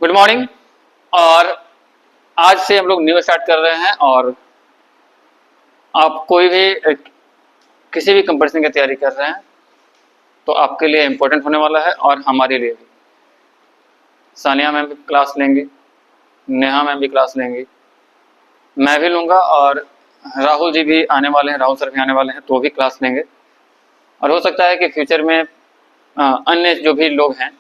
Good morning. और आज से हम लोग न्यू स्टार्ट कर रहे हैं और आप कोई भी किसी भी कंपटीशन की तैयारी कर रहे हैं तो आपके लिए इम्पोर्टेंट होने वाला है और हमारे लिए भी। सानिया मैम भी क्लास लेंगी, नेहा मैम भी क्लास लेंगी, मैं भी लूँगा और राहुल जी भी आने वाले हैं, राहुल सर भी आने वाले हैं तो भी क्लास लेंगे। और हो सकता है कि फ्यूचर में अन्य जो भी लोग हैं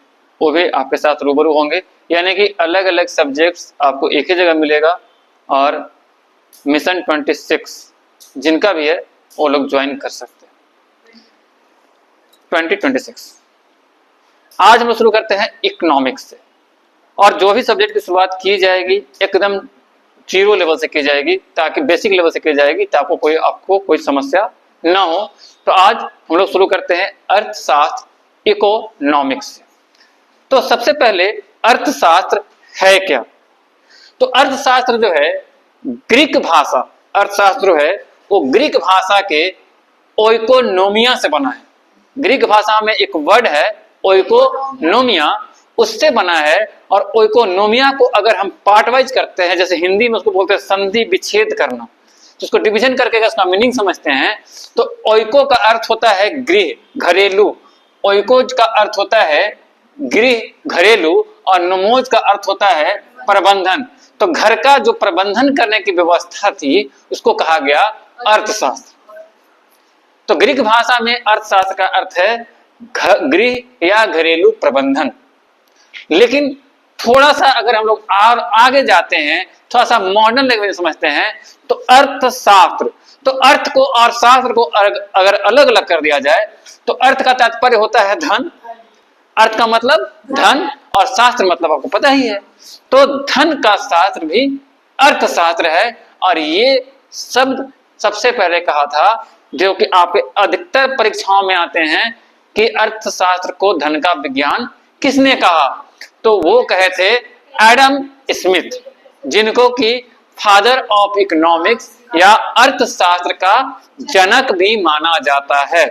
वो भी आपके साथ रूबरू होंगे, यानी कि अलग अलग सब्जेक्ट्स आपको एक ही जगह मिलेगा और मिशन 26 जिनका भी है वो लोग ज्वाइन कर सकते हैं। 2026 आज हम लोग शुरू करते हैं इकोनॉमिक्स से, और जो भी सब्जेक्ट की शुरुआत की जाएगी एकदम जीरो लेवल से की जाएगी, ताकि बेसिक लेवल से की जाएगी ताकि आपको कोई समस्या ना हो। तो आज हम लोग शुरू करते हैं अर्थशास्त्र इकोनॉमिक्स से। तो सबसे पहले अर्थशास्त्र है क्या? तो अर्थशास्त्र जो है ग्रीक भाषा, अर्थशास्त्र जो है वो ग्रीक भाषा के ओइकोनोमिया से बना है। ग्रीक भाषा में एक वर्ड है ओइकोनोमिया, उससे बना है। और ओइकोनोमिया को अगर हम पार्ट वाइज करते हैं, जैसे हिंदी में उसको बोलते हैं संधि विच्छेद करना, तो उसको डिवीजन करके अगर उसका मीनिंग समझते हैं तो ओइको का अर्थ होता है गृह, घरेलू। ओइको का अर्थ होता है गृह, घरेलू, और नमोज का अर्थ होता है प्रबंधन। तो घर का जो प्रबंधन करने की व्यवस्था थी उसको कहा गया अर्थशास्त्र। तो ग्रीक भाषा में अर्थशास्त्र का अर्थ है गृह या घरेलू प्रबंधन। लेकिन थोड़ा सा अगर हम लोग आगे जाते हैं, थोड़ा सा मॉडर्न लैंग्वेज समझते हैं, तो अर्थशास्त्र, तो अर्थ को और शास्त्र को अगर अलग अलग कर दिया जाए तो अर्थ का तात्पर्य होता है धन, अर्थ का मतलब धन, और शास्त्र मतलब आपको पता ही है। तो धन का शास्त्र भी अर्थशास्त्र है। और ये शब्द सबसे पहले कहा था, जो कि आपके अधिकतर परीक्षाओं में आते हैं, कि अर्थशास्त्र को धन का विज्ञान किसने कहा? तो वो कहे थे एडम स्मिथ, जिनको कि फादर ऑफ इकोनॉमिक्स या अर्थशास्त्र का जनक भी माना जाता है।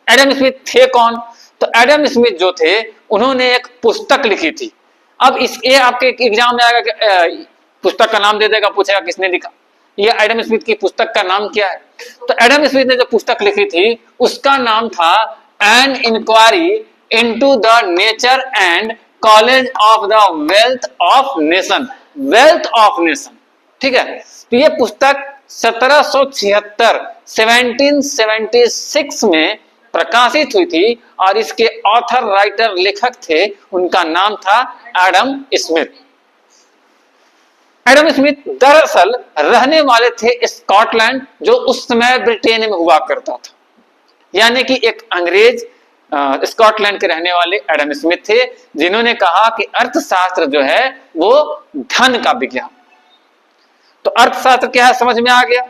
एडम स्मिथ थे कौन? तो एडम स्मिथ जो थे उन्होंने एक पुस्तक लिखी थी। अब ये आपके एग्जाम में आएगा कि पुस्तक का नाम दे देगा, पूछेगा किसने लिखा, ये एडम स्मिथ की पुस्तक का नाम क्या है? तो एडम स्मिथ ने जो पुस्तक लिखी थी उसका नाम था an inquiry into the nature and college of the wealth of nation, wealth of nation. ठीक है, तो ये पुस्तक 1776 में प्रकाशित हुई थी और इसके ऑथर, राइटर, लेखक थे, उनका नाम था एडम स्मिथ। एडम स्मिथ दरअसल रहने वाले थे स्कॉटलैंड, जो उस समय ब्रिटेन में हुआ करता था। यानी कि एक अंग्रेज स्कॉटलैंड के रहने वाले एडम स्मिथ थे, जिन्होंने कहा कि अर्थशास्त्र जो है वो धन का विज्ञान। तो अर्थशास्त्र क्या है समझ में आ गया।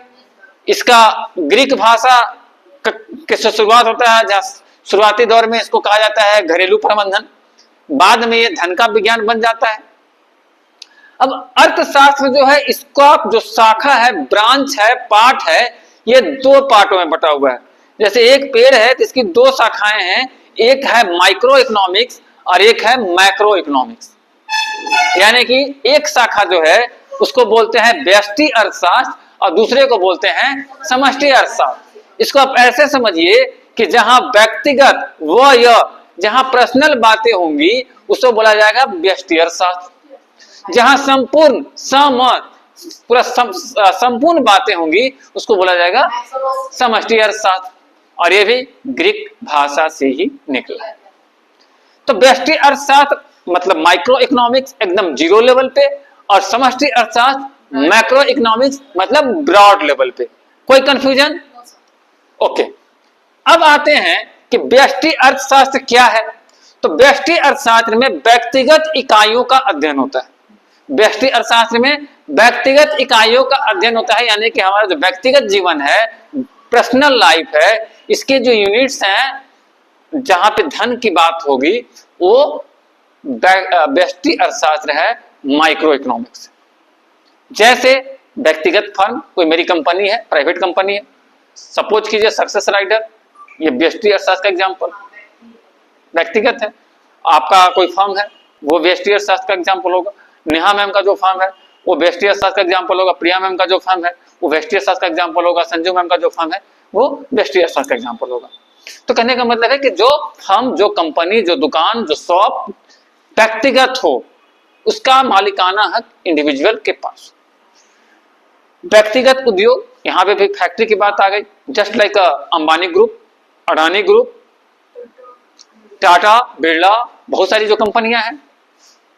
इसका ग्रीक भाषा किससे शुरुआत होता है, जहां शुरुआती दौर में इसको कहा जाता है घरेलू प्रबंधन, बाद में ये धन का विज्ञान बन जाता है। अब अर्थशास्त्र जो है इसका जो शाखा है, ब्रांच है, पार्ट है, ये दो पार्टों में बटा हुआ है। जैसे एक पेड़ है तो इसकी दो शाखाएं हैं, एक है माइक्रो इकोनॉमिक्स और एक है मैक्रो इकोनॉमिक्स। यानी कि एक शाखा जो है उसको बोलते हैं व्यष्टि अर्थशास्त्र और दूसरे को बोलते हैं समष्टि अर्थशास्त्र। इसको आप ऐसे समझिए कि जहां व्यक्तिगत जहां पर्सनल बातें होंगी उसको बोला जाएगा व्यष्टि अर्थशास्त्र। जहां संपूर्ण बातें होंगी उसको बोला जाएगा समष्टि अर्थशास्त्र। और ये भी ग्रीक भाषा से ही निकला है। तो व्यष्टि अर्थशास्त्र मतलब माइक्रो इकोनॉमिक्स एकदम जीरो लेवल पे, और समष्टि अर्थशास्त्र मैक्रो इकोनॉमिक्स मतलब ब्रॉड लेवल पे। कोई कंफ्यूजन? ओके, अब आते हैं कि व्यष्टि अर्थशास्त्र क्या है। तो व्यष्टि अर्थशास्त्र में व्यक्तिगत इकाइयों का अध्ययन होता है। व्यष्टि अर्थशास्त्र में व्यक्तिगत इकाइयों का अध्ययन होता है, यानी कि हमारा जो व्यक्तिगत जीवन है, पर्सनल लाइफ है, इसके जो यूनिट्स हैं जहां पे धन की बात होगी वो व्यष्टि अर्थशास्त्र है माइक्रो इकोनॉमिक्स। जैसे व्यक्तिगत फर्म, कोई मेरी कंपनी है, प्राइवेट कंपनी है, सपोज कीजिए सक्सेस राइडर, ये व्यष्टि अर्थशास्त्र का एग्जांपल, व्यक्तिगत है। आपका कोई फर्म है, वो व्यष्टि अर्थशास्त्र का एग्जाम्पल होगा। नेहा मैम का जो फर्म है वो व्यष्टि अर्थशास्त्र का एग्जाम्पल होगा। प्रिया मैम का जो फर्म है वो व्यष्टि अर्थशास्त्र का एग्जाम्पल होगा। संजू मैम का जो फर्म है वो व्यष्टि अर्थशास्त्र का एग्जाम्पल होगा। तो कहने का मतलब है कि जो फर्म, जो कंपनी, जो दुकान, जो शॉप व्यक्तिगत हो, उसका मालिकाना हक इंडिविजुअल के पास। व्यक्तिगत उद्योग, यहाँ पे भी फैक्ट्री की बात आ गई। Just like Ambani group, Adani group, Tata, Birla, बहुत सारी जो कंपनियां हैं,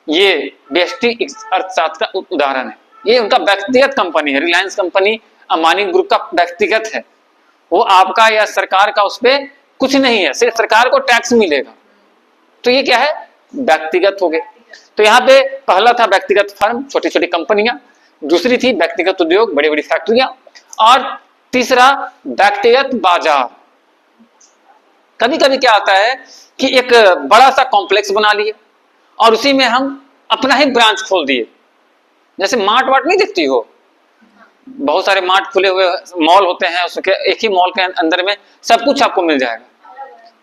ये व्यष्टि अर्थशास्त्र का उदाहरण है। ये उनका व्यक्तिगत कंपनी है। रिलायंस कंपनी अंबानी ग्रुप का व्यक्तिगत है। वो आपका या सरकार का उस पर कुछ नहीं है, सिर्फ सरकार को टैक्स मिलेगा। तो ये क्या है? व्यक्तिगत हो गए। तो यहाँ पे पहला था व्यक्तिगत फर्म, छोटी छोटी कंपनियां। दूसरी थी व्यक्तिगत उद्योग, बड़ी बड़ी फैक्ट्रियां। और तीसरा व्यक्तिगत बाजार। कभी कभी क्या होता है कि एक बड़ा सा कॉम्प्लेक्स बना लिए और उसी में हम अपना ही ब्रांच खोल दिए। जैसे मार्ट वार्ट नहीं दिखती हो, बहुत सारे मार्ट खुले हुए मॉल होते हैं, उसके एक ही मॉल के अंदर में सब कुछ आपको मिल जाएगा।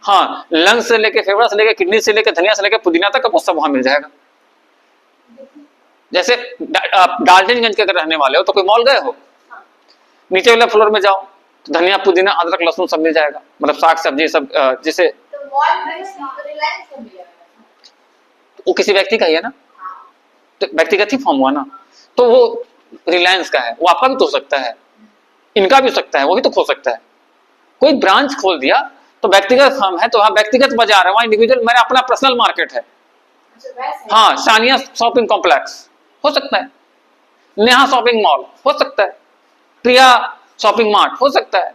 हाँ, लंग से लेके फेफड़ा से लेके किडनी से लेके धनिया से लेके पुदीना तक आपको सब वहां मिल जाएगा। जैसे आप डाल्टनगंज के अगर रहने वाले हो तो कोई मॉल गए हो, नीचे वाले फ्लोर में जाओ, तो धनिया पुदीना अदरक लहसुन सब मिल जाएगा, मतलब साग सब्जी सब। जैसे वो किसी व्यक्ति का ही है ना, तो व्यक्तिगत ही फॉर्म हुआ ना। तो वो रिलायंस का है, वो आपका भी तो हो सकता है, इनका भी हो सकता है, वो भी तो खोल सकता है। कोई ब्रांच खोल दिया तो व्यक्तिगत फर्म है, तो वहां व्यक्तिगत बाजार है, वहां इंडिविजुअल, मेरा अपना पर्सनल मार्केट है। हाँ, सानिया शॉपिंग कॉम्प्लेक्स हो सकता है, नेहा शॉपिंग मॉल हो सकता है, प्रिया शॉपिंग मार्ट हो सकता है,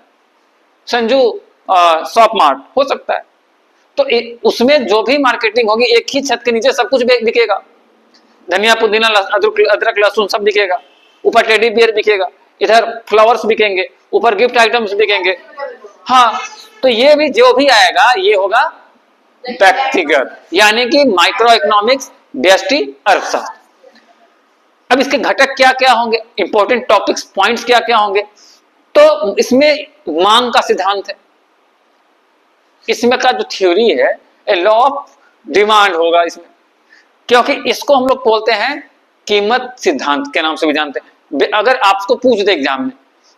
संजू शॉप मार्ट हो सकता है। तो उसमें जो भी मार्केटिंग होगी, एक ही छत के नीचे सब कुछ बिकेगा। धनिया पुदीना अदरक लहसुन सब बिकेगा, ऊपर टेडी बियर बिकेगा, इधर फ्लावर्स बिकेंगे, ऊपर गिफ्ट आइटम्स बिकेंगे। हाँ, तो ये भी जो भी आएगा ये होगा व्यक्तिगत, यानी कि माइक्रो इकोनॉमिक्स, व्यष्टि अर्थशास्त्र। अब इसके घटक क्या क्या होंगे, इंपॉर्टेंट टॉपिक्स, पॉइंट्स क्या क्या होंगे? तो इसमें मांग का सिद्धांत है, इसमें का जो थ्योरी है, ए लॉ ऑफ डिमांड होगा इसमें, क्योंकि इसको हम लोग बोलते हैं कीमत सिद्धांत के नाम से भी जानते हैं। अगर आपको पूछ दे एग्जाम में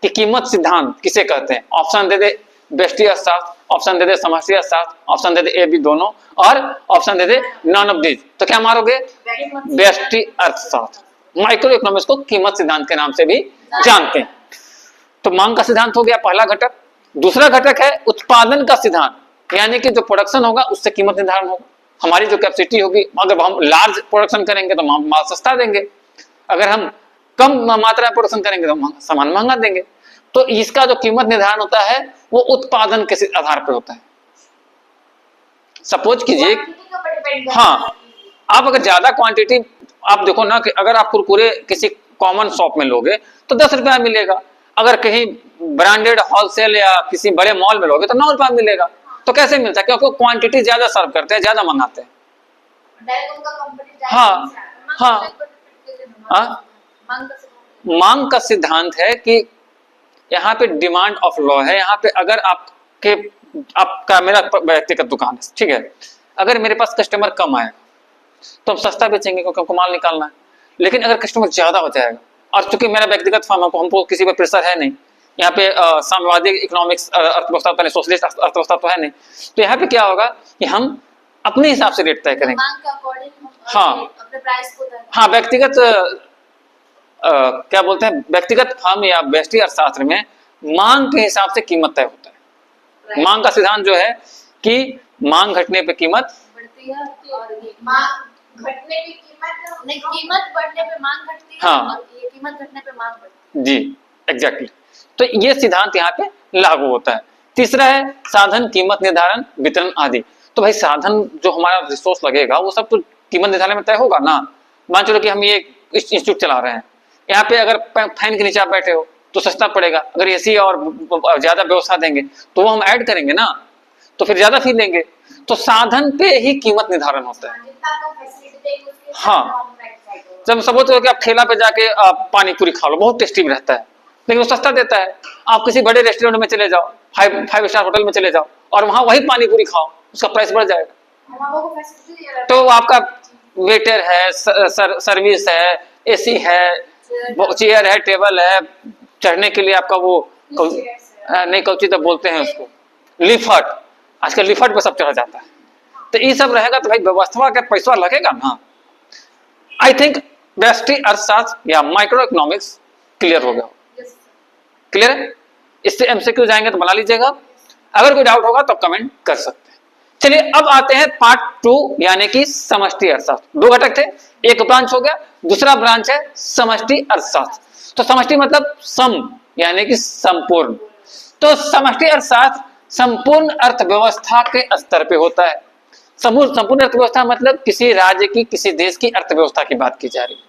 कि कीमत सिद्धांत किसे कहते हैं, ऑप्शन दे दे व्यष्टि अर्थशास्त्र, ऑप्शन दे दे समष्टि अर्थशास्त्र, option they they A B दोनों, और option they they none of these, तो क्या मारोगे? व्यष्टि अर्थशास्त्र। माइक्रो इकोनॉमिक्स को कीमत सिद्धांत के नाम से भी जानते हैं। तो मांग का सिद्धांत हो गया पहला घटक। दूसरा घटक है उत्पादन का सिद्धांत, यानी कि जो प्रोडक्शन होगा उससे कीमत निर्धारण होगा। हमारी जो कैपेसिटी होगी, अगर हम लार्ज प्रोडक्शन करेंगे तो माल सस्ता देंगे, अगर हम कम मात्रा में प्रोडक्शन करेंगे तो सामान महंगा देंगे। तो इसका जो कीमत निर्धारण होता है वो उत्पादन के आधार पर होता है। सपोज कीजिए, हाँ, आप अगर ज्यादा क्वांटिटी, आप देखो ना कि अगर आप कुरकुरे किसी कॉमन शॉप में लोगे तो 10 रुपया मिलेगा, अगर कहीं ब्रांडेड होलसेल या किसी बड़े मॉल में लोगे तो 9 रुपया मिलेगा। तो कैसे मिलता है? क्योंकि क्वांटिटी ज्यादा सर्व करते हैं, ज्यादा मंगाते हैं। हाँ हाँ हाँ, मांग का सिद्धांत है कि यहाँ पे डिमांड ऑफ लॉ है। यहाँ पे अगर आपका मेरा व्यक्तिगत दुकान है, ठीक है, अगर मेरे पास कस्टमर कम आएगा तो हम सस्ता बेचेंगे क्योंकि हमको माल निकालना है। लेकिन अगर कस्टमर ज्यादा हो जाएगा, और चूंकि मेरा व्यक्तिगत फर्म है, हमको किसी पर प्रेशर है नहीं, यहाँ पे साम्यवादी इकोनॉमिक्स अर्थव्यवस्था तो नहीं, सोशलिस्ट अर्थव्यवस्था तो है नहीं, तो यहाँ पे क्या होगा कि हम अपने हिसाब से रेट तय करेंगे। हाँ हाँ, व्यक्तिगत क्या बोलते हैं, व्यक्तिगत फर्म या व्यष्टि अर्थशास्त्र में मांग के हिसाब से कीमत तय होता है। मांग का सिद्धांत जो है कि मांग घटने पे कीमत बढ़ती है, और मांग घटने पे कीमत नहीं, कीमत बढ़ने पे मांग घटती है, हाँ, और ये कीमत घटने पे मांग बढ़ती है। जी, एग्जैक्टली। तो ये सिद्धांत यहाँ पे लागू होता है। तीसरा है साधन, कीमत निर्धारण, वितरण आदि। तो भाई साधन जो हमारा रिसोर्स लगेगा वो सब तो कीमत निर्धारण में तय होगा ना। मान चलो कि हम ये इंस्टीट्यूट चला रहे हैं, यहाँ पे अगर फैन के नीचे आप बैठे हो तो सस्ता पड़ेगा, अगर एसी और ज्यादा व्यवस्था देंगे तो वो हम ऐड करेंगे ना, तो फिर ज्यादा फी लेंगे। तो साधन पे ही कीमत निर्धारण होता है। हाँ, जब सपोज करो कि आप ठेला पे जाके आप पानी पूरी खा लो, बहुत टेस्टी रहता है, लेकिन वो सस्ता देता है। आप किसी बड़े रेस्टोरेंट में चले जाओ, 5 स्टार होटल में चले जाओ, और वहां वही पानी पूरी खाओ, उसका प्राइस बढ़ जाएगा। तो आपका वेटर है, सर्विस है, एसी है, चेयर है, टेबल है, चढ़ने के लिए आपका वो नहीं कौची तो बोलते हैं उसको, लिफ्ट। आजकल लिफ्ट पे सब चढ़ा जाता है। तो ये सब रहेगा तो भाई व्यवस्था का पैसा लगेगा ना। आई थिंक व्यष्टि अर्थशास्त्र या माइक्रो इकोनॉमिक्स क्लियर हो गया। क्लियर है? इससे एमसीक्यू जाएंगे तो बना लीजिएगा। अगर कोई डाउट होगा तो कमेंट कर सकते हैं। चलिए अब आते हैं पार्ट 2 यानी कि समष्टि अर्थशास्त्र। 2 घटक थे, एक ब्रांच हो गया, दूसरा ब्रांच है समष्टि अर्थशास्त्र। तो समष्टि मतलब सम यानी कि संपूर्ण। तो समष्टि अर्थशास्त्र संपूर्ण अर्थव्यवस्था के स्तर पे होता है। संपूर्ण अर्थव्यवस्था मतलब किसी राज्य की, किसी देश की अर्थव्यवस्था की बात की जा रही है।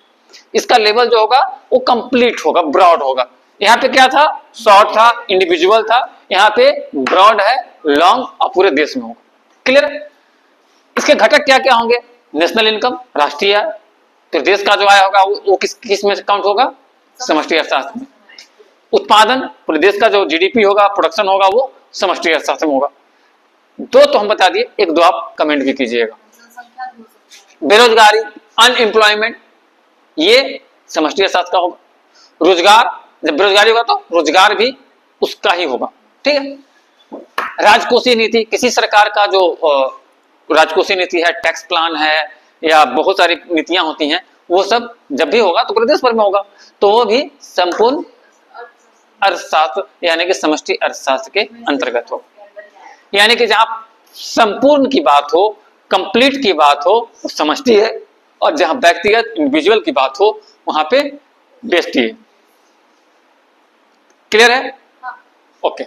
इसका लेवल जो होगा वो कंप्लीट होगा, ब्रॉड होगा। यहाँ पे क्या था, शॉर्ट था, इंडिविजुअल था, यहाँ पे ब्रॉड है, लॉन्ग और पूरे देश में होगा। क्लियर? इसके घटक क्या क्या होंगे? नेशनल इनकम, राष्ट्रीय आय, फिर देश का जो आय होगा वो किस में काउंट होगा? समष्टि अर्थशास्त्र में। उत्पादन, पूरे देश का जो जीडीपी होगा, प्रोडक्शन होगा, वो समष्टि अर्थशास्त्र में होगा। 2 तो हम बता दिए, 1 2 आप कमेंट भी कीजिएगा। बेरोजगारी, अनएम्प्लॉयमेंट, ये समष्टि अर्थशास्त्र का होगा। रोजगार, जब बेरोजगारी होगा तो रोजगार भी उसका ही होगा। ठीक है? राजकोषीय नीति, किसी सरकार का जो राजकोषीय नीति है, टैक्स प्लान है या बहुत सारी नीतियां होती हैं, वो सब जब भी होगा तो पूरे देश भर में होगा, तो वो भी संपूर्ण अर्थशास्त्र यानी कि समष्टि अर्थशास्त्र के अंतर्गत हो। यानी कि जहां संपूर्ण की बात हो, कंप्लीट की बात हो, वो समष्टि है, और जहां व्यक्तिगत इंडिविजुअल की बात हो वहां पे व्यष्टि है। क्लियर है? ओके।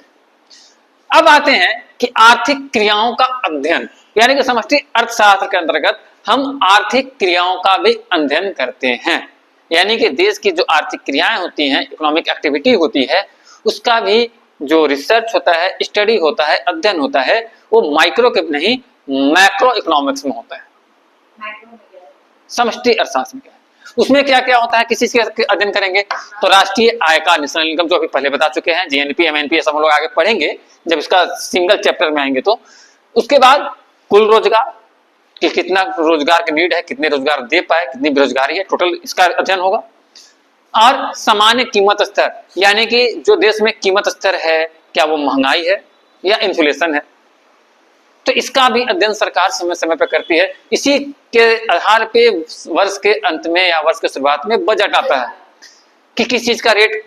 अब आते हैं कि आर्थिक क्रियाओं का अध्ययन, यानी कि समष्टि अर्थशास्त्र के अंतर्गत हम आर्थिक क्रियाओं का भी अध्ययन करते हैं। यानी कि देश की जो आर्थिक क्रियाएं होती हैं, इकोनॉमिक एक्टिविटी होती है, उसका भी जो रिसर्च होता है, स्टडी होता है, अध्ययन होता है, वो माइक्रो के नहीं मैक्रो इकोनॉमिक्स में होता है। समष्टि अर्थशास्त्र में क्या है, उसमें क्या क्या होता है, किसी चीज का अध्ययन करेंगे तो राष्ट्रीय आय का, नेशनल इनकम जो अभी पहले बता चुके हैं, जीएनपी, एमएनपी, सब हम लोग आगे पढ़ेंगे जब इसका सिंगल चैप्टर में आएंगे। तो उसके बाद कुल रोजगार कि कितना रोजगार की नीड है, कितने रोजगार दे पाए, कितनी बेरोजगारी है, टोटल इसका अध्ययन होगा। और सामान्य कीमत स्तर, यानी कि जो देश में कीमत स्तर है, क्या वो महंगाई है या इन्फ्लेशन है, तो इसका भी अध्ययन सरकार समय समय पर करती है। इसी के आधार पे वर्ष के अंत में या वर्ष के शुरुआत में बजट आता है कि किस चीज का रेट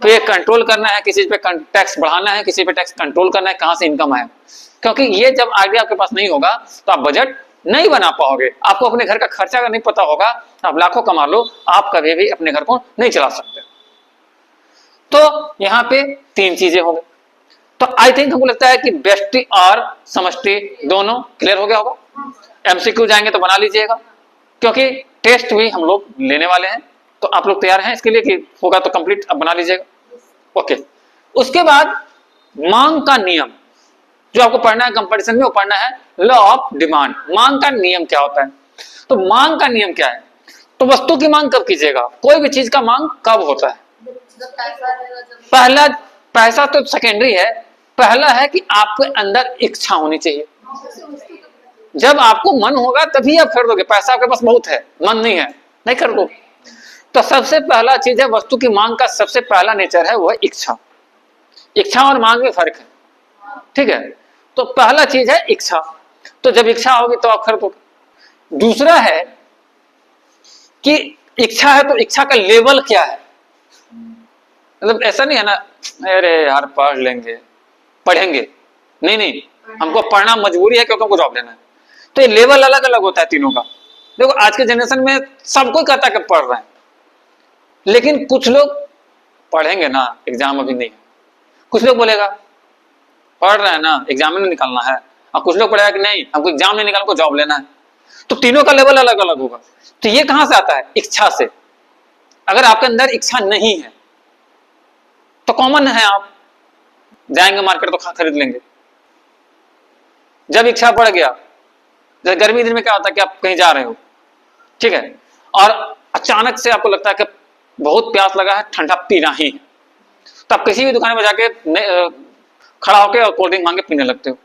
पे कंट्रोल करना है, किसी पे टैक्स बढ़ाना है, किसी पे टैक्स कंट्रोल करना है, कहां से इनकम आए। क्योंकि ये जब आइडिया आपके पास नहीं होगा तो आप बजट नहीं बना पाओगे। आपको अपने घर का खर्चा अगर नहीं पता होगा, आप लाखों कमा लो, आप कभी भी अपने घर को नहीं चला सकते। तो यहाँ पे 3 चीजें हो गई। तो आई थिंक हमको लगता है कि व्यष्टि और समष्टि दोनों क्लियर हो गया होगा। एमसीक्यू जाएंगे तो बना लीजिएगा, क्योंकि टेस्ट भी हम लोग लेने वाले हैं। तो आप लोग तैयार हैं इसके लिए कि होगा तो कंप्लीट अब बना लीजिएगा। ओके। उसके बाद मांग का नियम जो आपको पढ़ना है कंपटीशन में, वो पढ़ना है लॉ ऑफ डिमांड। मांग का नियम क्या होता है? तो मांग का नियम क्या है? तो वस्तु की मांग कब कीजिएगा, कोई भी चीज का मांग कब होता है? पहला, पैसा तो सेकेंडरी है, पहला है कि आपके अंदर इच्छा होनी चाहिए। जब आपको मन होगा तभी आप खरीदोगे। पैसा आपके पास बहुत है, मन नहीं है, नहीं खरीदोगे। तो सबसे पहला चीज है, वस्तु की मांग का सबसे पहला नेचर है वो है इच्छा। इच्छा और मांग में फर्क है, ठीक है? तो पहला चीज है इच्छा। तो जब इच्छा होगी तो आप खरीदोगे। दूसरा है कि इच्छा है तो इच्छा का लेवल क्या है। मतलब ऐसा नहीं है ना, अरे यार पढ़ लेंगे, पढ़ेंगे, नहीं नहीं, हमको पढ़ना मजबूरी है क्योंकि हमको जॉब लेना है। तो ये लेवल अलग अलग होता है तीनों का। देखो आज के जनरेशन में सब कोई कहता है कि पढ़ रहे हैं, लेकिन कुछ लोग पढ़ेंगे ना, एग्जाम अभी नहीं है। कुछ लोग बोलेगा पढ़ रहे हैं ना, एग्जाम नहीं निकालना है, और कुछ लोग पढ़ेगा कि नहीं हमको एग्जाम नहीं निकालना, जॉब लेना है। तो तीनों का लेवल अलग अलग होगा। तो ये कहां से आता है? इच्छा से। अगर आपके अंदर इच्छा नहीं है तो कॉमन है, आप जाएंगे मार्केट तो खरीद लेंगे। जब इच्छा बढ़ गया, जैसे गर्मी दिन में क्या होता है कि आप कहीं जा रहे हो, ठीक है, और अचानक से आपको लगता है कि बहुत प्यास लगा है, ठंडा पीना ही है, तो आप किसी भी दुकान में जाके खड़ा होकर और कोल्ड ड्रिंक मांग के पीने लगते हो।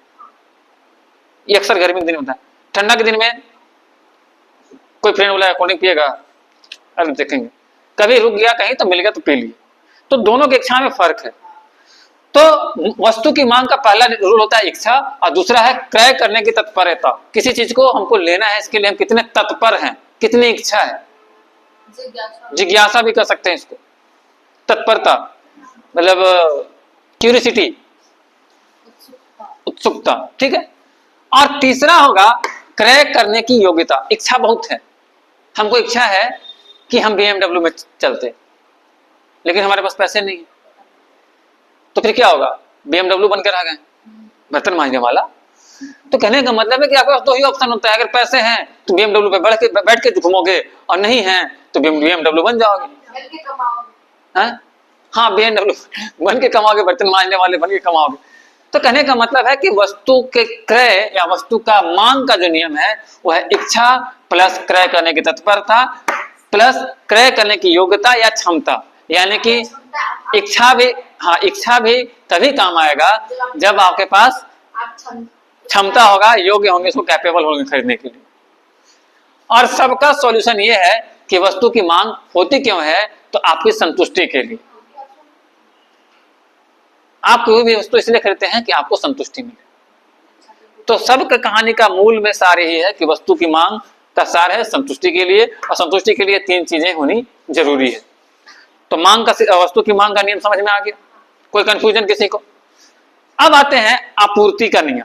ये अक्सर गर्मी के दिन होता है। ठंडा के दिन में कोई फ्रेंड बोला कोल्ड ड्रिंक पिएगा, अरे देखेंगे, कभी रुक गया कहीं तो मिल गया तो पी लिए। तो दोनों की इच्छा में फर्क है। तो वस्तु की मांग का पहला रूल होता है इच्छा, और दूसरा है क्रय करने की तत्परता। किसी चीज को हमको लेना है, इसके लिए हम कितने तत्पर हैं, कितनी इच्छा है, जिज्ञासा भी कर सकते हैं इसको। तत्परता मतलब क्यूरियोसिटी, उत्सुकता, ठीक है। और तीसरा होगा क्रय करने की योग्यता। इच्छा बहुत है, हमको इच्छा है कि हम BMW में चलते, लेकिन हमारे पास पैसे नहीं, तो फिर क्या होगा, BMW बनकर आ गए, बर्तन मांजने वाला। तो कहने का मतलब है कि आपके पास दो ही ऑप्शन होता है, अगर पैसे हैं तो BMW पे बैठ के घूमोगे, और नहीं है तो BMW बन जाओगे। हाँ, BMW बन के कमाओगे, बर्तन मांजने वाले बन के कमाओगे। तो कहने का मतलब है कि वस्तु के क्रय या वस्तु का मांग का जो नियम है वो है इच्छा प्लस क्रय करने की तत्परता प्लस क्रय करने की योग्यता या क्षमता। यानी कि इच्छा भी, हाँ, इच्छा भी तभी काम आएगा जब आपके पास क्षमता होगा, योग्य होंगे, इसको कैपेबल होंगे खरीदने के लिए। और सबका सॉल्यूशन ये है कि वस्तु की मांग होती क्यों है, तो आपकी संतुष्टि के लिए। आप कोई भी वस्तु इसलिए खरीदते हैं कि आपको संतुष्टि मिले। तो सब कहानी का मूल में सार यही है कि वस्तु की मांग का सार है संतुष्टि के लिए, और संतुष्टि के लिए तीन चीजें होनी जरूरी है। तो मांग का, वस्तु की मांग का नियम समझ में आ गया, कोई कंफ्यूजन किसी को? अब आते हैं आपूर्ति का नियम,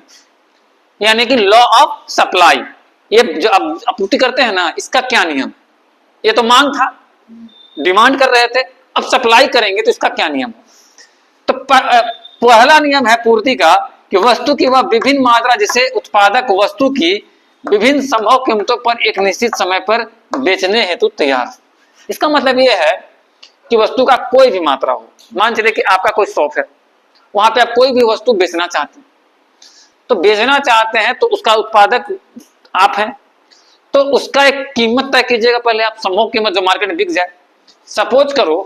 यानी कि लॉ ऑफ सप्लाई। ये जो अब आपूर्ति करते हैं ना, इसका क्या नियम? ये तो मांग था, डिमांड कर रहे थे, अब सप्लाई करेंगे तो इसका क्या नियम है? तो पहला नियम है पूर्ति का कि वस्तु की वह विभिन्न मात्रा जिसे उत्पादक वस्तु की विभिन्न संभव कीमतों पर एक निश्चित समय पर बेचने हेतु तैयार। इसका मतलब यह है कि वस्तु का कोई भी मात्रा हो, मान चलिए कि आपका कोई शॉप है, वहां पे आप कोई भी वस्तु बेचना चाहते हैं, तो बेचना चाहते हैं तो उसका उत्पादक आप हैं, तो उसका एक कीमत तय कीजिएगा पहले आप, संभव कीमत जो मार्केट में बिक जाए। सपोज करो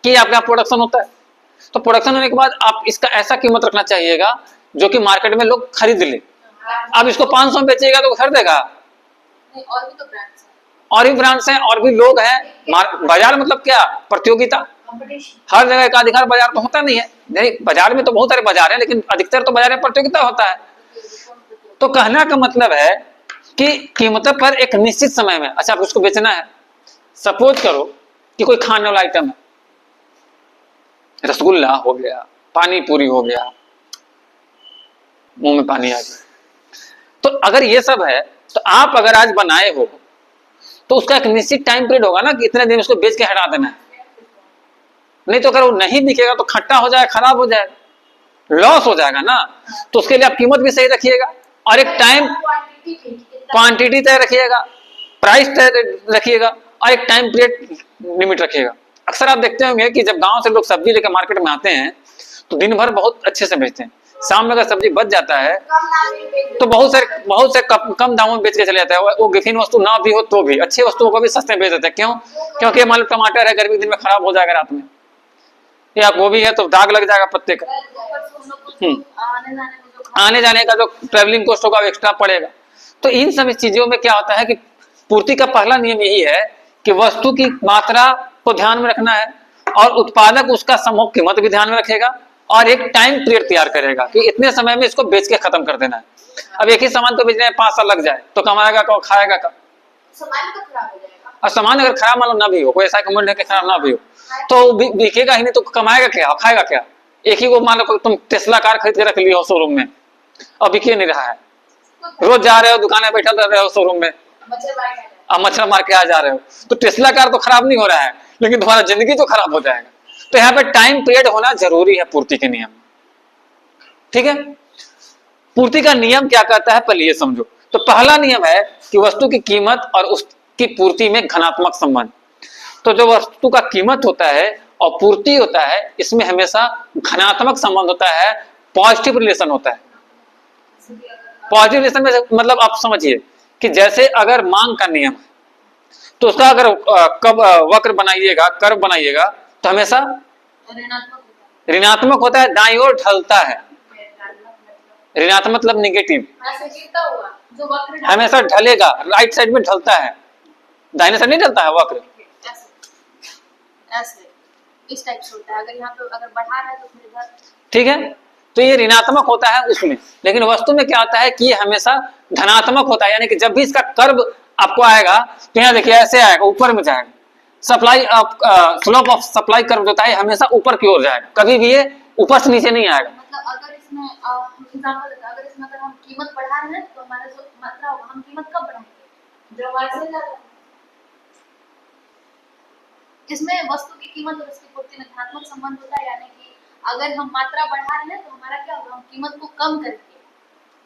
कि आपके यहाँ प्रोडक्शन होता है, तो प्रोडक्शन होने के बाद आप इसका ऐसा कीमत रखना चाहिएगा जो कि मार्केट में लोग खरीद ले। अब इसको 500 में बेचेगा तो खरीदेगा? और भी तो ब्रांड्स हैं, और भी ब्रांड्स हैं, और भी लोग हैं। बाजार मतलब क्या? प्रतियोगिता। हर जगह का अधिकार बाजार तो होता नहीं है, नहीं, बाजार में तो बहुत सारे बाजार हैं, लेकिन अधिकतर तो बाजार में प्रतियोगिता होता है। तो कहना का मतलब है कि कीमतों पर एक निश्चित समय में, अच्छा उसको बेचना है। सपोज करो कि कोई खाने वाला आइटम है, रसगुल्ला हो गया, पानी पूरी हो गया, मुंह में पानी आ गया। तो अगर ये सब है, तो आप अगर आज बनाए हो तो उसका एक निश्चित टाइम पीरियड होगा ना कि इतने दिन उसको बेच के हटा देना है। नहीं तो अगर वो नहीं बिकेगा तो खट्टा हो जाएगा, खराब हो जाएगा, लॉस हो जाएगा ना। तो उसके लिए आप कीमत भी सही रखिएगा, और एक टाइम क्वांटिटी तय रखिएगा, प्राइस तय रखिएगा, और एक टाइम पीरियड लिमिट रखिएगा। अक्सर आप देखते होंगे कि जब गांव से लोग सब्जी लेकर मार्केट में आते हैं तो दिन भर बहुत अच्छे से बेचते हैं, शाम में अगर सब्जी बच जाता है तो बहुत से कम दामों में बेच के चले जाता है। वो गिफिन वस्तु ना भी हो तो भी अच्छी वस्तुओं को भी सस्ते में बेच देते हैं। क्यों? क्योंकि मान लो टमाटर है, गर्मी दिन में खराब हो जाएगा रात में, या गोभी है तो दाग लग जाएगा पत्ते का, आने जाने का जो ट्रेवलिंग कॉस्ट होगा एक्स्ट्रा पड़ेगा। तो इन सब चीजों में क्या होता है कि पूर्ति का पहला नियम यही है कि वस्तु की मात्रा को ध्यान में रखना है, और उत्पादक उसका समूह कीमत भी ध्यान में रखेगा, और एक टाइम पीरियड तैयार करेगा कि इतने समय में इसको बेच के खत्म कर देना है। अब एक ही सामान को बेचने में 5 साल लग जाए तो कमाएगा कब, खाएगा कब? सामान तो खराब हो जाएगा। और सामान अगर खराब मालूम ना भी हो, कोई ऐसा कमेंट है कि खराब ना भी हो, तो बिकेगा ही नहीं, तो कमाएगा क्या और खाएगा क्या? एक ही वो मान लो तुम टेस्ला कार खरीद के रख ली हो शोरूम में और बिके नहीं रहा है, रोज जा रहे हो दुकान में बैठा रहे हो शोरूम में और मच्छर मार के आ जा रहे हो, तो टेस्ला कार तो खराब नहीं हो रहा है, लेकिन तुम्हारा जिंदगी तो खराब हो जाएगा। तो यहाँ पे टाइम पीरियड होना जरूरी है पूर्ति के नियम। ठीक है, पूर्ति का नियम क्या कहता है पहले ये समझो। तो पहला नियम है कि वस्तु की कीमत और उसकी पूर्ति में घनात्मक संबंध। तो जो वस्तु का कीमत होता है और पूर्ति होता है, इसमें हमेशा घनात्मक संबंध होता है, पॉजिटिव रिलेशन होता है। पॉजिटिव रिलेशन में मतलब आप समझिए कि जैसे अगर मांग का नियम है तो उसका अगर कब वक्र बनाइएगा, कर्व बनाइएगा, तो हमेशा ऋणात्मक होता है, दाईं ओर ढलता है। ऋणात्मक मतलब निगेटिव, ऐसे गिरता हुआ जो वक्र हमेशा ढलेगा, राइट साइड में ढलता है, दाहिने साइड नहीं ढलता है वक्र। ऐसे ऐसे इस टाइप से होता है। अगर यहाँ पे अगर बढ़ा रहा है तो फिर इधर, ठीक है, तो ये ऋणात्मक होता है उसमें, लेकिन वस्तु में क्या होता है कि ये हमेशा धनात्मक होता है, यानी कि जब भी इसका कर्व आपको आएगा तो यहाँ देखिए ऐसे आएगा, ऊपर में जाएगा। Supply slope of supply curve होता है हमेशा ऊपर की ओर जाएगा, कभी भी ये ऊपर से नीचे नहीं आएगा। मतलब अगर इसमें एग्जांपल देता अगर इसमें अगर हम कीमत बढ़ा रहे हैं तो हमारा जो मात्रा होगा हम कीमत कब बढ़ाएंगे, जब हमारे से ज्यादा। इसमें वस्तु की कीमत और उसकी पूर्ति में धनात्मक संबंध होता है, यानी कि अगर हम मात्रा बढ़ा रहे हैं तो हमारा क्या होगा, हम कीमत को कम करेंगे।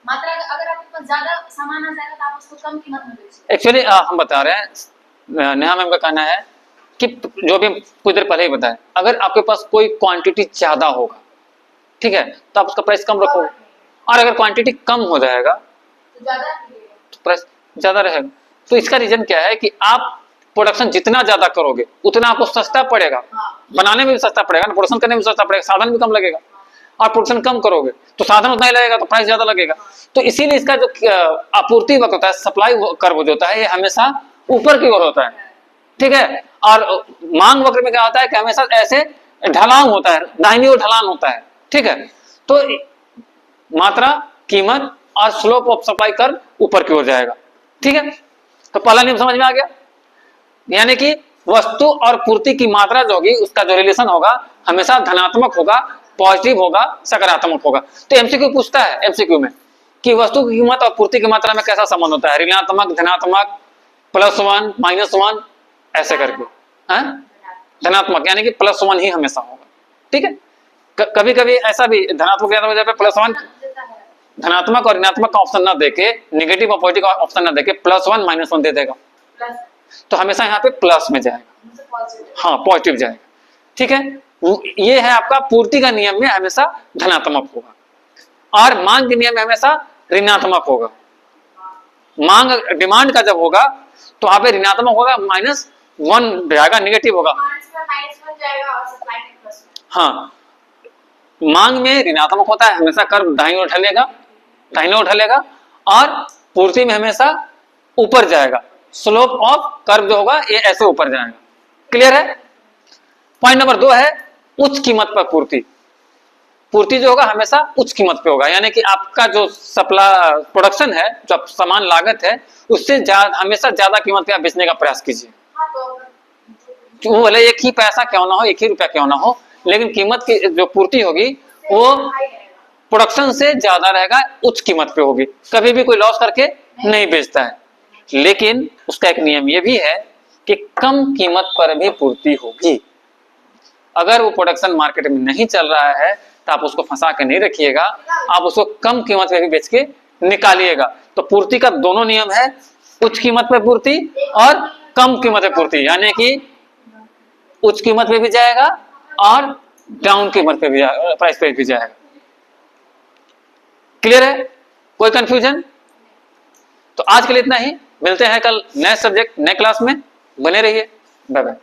मात्रा अगर आपके पास ज्यादा सामान आ जाएगा तो आप उसको कम कीमत में बेचेंगे। एक्चुअली हम बता रहे हैं, नेहा मैम का कहना है कि जो भी कुछ देर पहले ही बताया, अगर आपके पास कोई क्वांटिटी ज्यादा होगा, ठीक है, तो आप उसका प्राइस कम रखोगे, और अगर क्वांटिटी कम हो जाएगा तो ज्यादा तो प्राइस ज्यादा रहेगा। तो इसका रीजन क्या है कि आप प्रोडक्शन जितना ज्यादा करोगे उतना आपको सस्ता पड़ेगा, बनाने में भी सस्ता पड़ेगा, प्रोडक्शन करने में भी सस्ता पड़ेगा, साधन भी कम लगेगा, और प्रोडक्शन कम करोगे तो साधन उतना ही लगेगा तो प्राइस ज्यादा लगेगा। तो इसीलिए इसका जो आपूर्ति वक्र होता है, सप्लाई कर्व जो होता है, ये हमेशा ऊपर की ओर होता है, ठीक है। और मांग वक्र में क्या होता है कि हमेशा ऐसे ढलान होता है, दाहिनी ओर ढलान होता है, ठीक है। तो मात्रा, कीमत और स्लोप ऑफ सप्लाई कर्व ऊपर की ओर जाएगा, ठीक है। तो पहला नियम समझ में आ गया, यानी कि वस्तु और पूर्ति की मात्रा जो होगी उसका जो रिलेशन होगा हमेशा धनात्मक होगा, पॉजिटिव होगा, सकारात्मक होगा। तो एमसीक्यू पूछता है एमसीक्यू में कि वस्तु की कीमत और पूर्ति की मात्रा में कैसा संबंध होता है, ऋणात्मक, धनात्मक, +1, -1 ऐसे करके, धनात्मक यानी कि +1 ही हमेशा होगा, ठीक है। कभी कभी ऐसा भी धनात्मक +1 धनात्मक और ऋणात्मक का ऑप्शन ना देके, नेगेटिव और पॉजिटिव का ऑप्शन ना देके +1 -1 दे देगा, तो हमेशा यहाँ पे प्लस में जाएगा, हाँ पॉजिटिव जाएगा, ठीक है। ये है आपका पूर्ति का नियम में हमेशा धनात्मक होगा, और मांग के नियम में हमेशा ऋणात्मक होगा। मांग डिमांड का जब होगा तो वहां पे ऋणात्मक होगा, -1 जाएगा, नेगेटिव होगा। हाँ, मांग में ऋणात्मक होता है, हमेशा कर्व दाईं ओर ढलेगा, और पूर्ति में हमेशा ऊपर जाएगा, स्लोप ऑफ कर्व जो होगा ये ऐसे ऊपर जाएगा। क्लियर है। पॉइंट नंबर 2 है उच्च कीमत पर पूर्ति। पूर्ति जो होगा हमेशा उच्च कीमत पे होगा, यानी कि आपका जो सप्लाई प्रोडक्शन है, जो सामान लागत है, उससे हमेशा ज्यादा कीमत पे आप बेचने का प्रयास कीजिए। वो भले एक ही पैसा क्यों ना हो, एक ही रुपया क्यों ना हो, लेकिन कीमत की जो पूर्ति होगी वो प्रोडक्शन से ज्यादा रहेगा, उच्च कीमत पे होगी। कभी भी कोई लॉस करके नहीं बेचता है, लेकिन उसका एक नियम ये भी है कि कम कीमत पर भी पूर्ति होगी। अगर वो प्रोडक्शन मार्केट में नहीं चल रहा है तो आप उसको फंसा के नहीं रखिएगा, आप उसको कम कीमत पे भी बेच के निकालिएगा। तो पूर्ति का दोनों नियम है, उच्च कीमत पे पूर्ति और कम कीमत पे पूर्ति, यानी कि उच्च कीमत पे भी जाएगा और डाउन कीमत पे भी प्राइस पे भी जाएगा। क्लियर है, कोई कंफ्यूजन? तो आज के लिए इतना ही, मिलते हैं कल नए सब्जेक्ट नए क्लास में, बने रहिए, बाय बाय।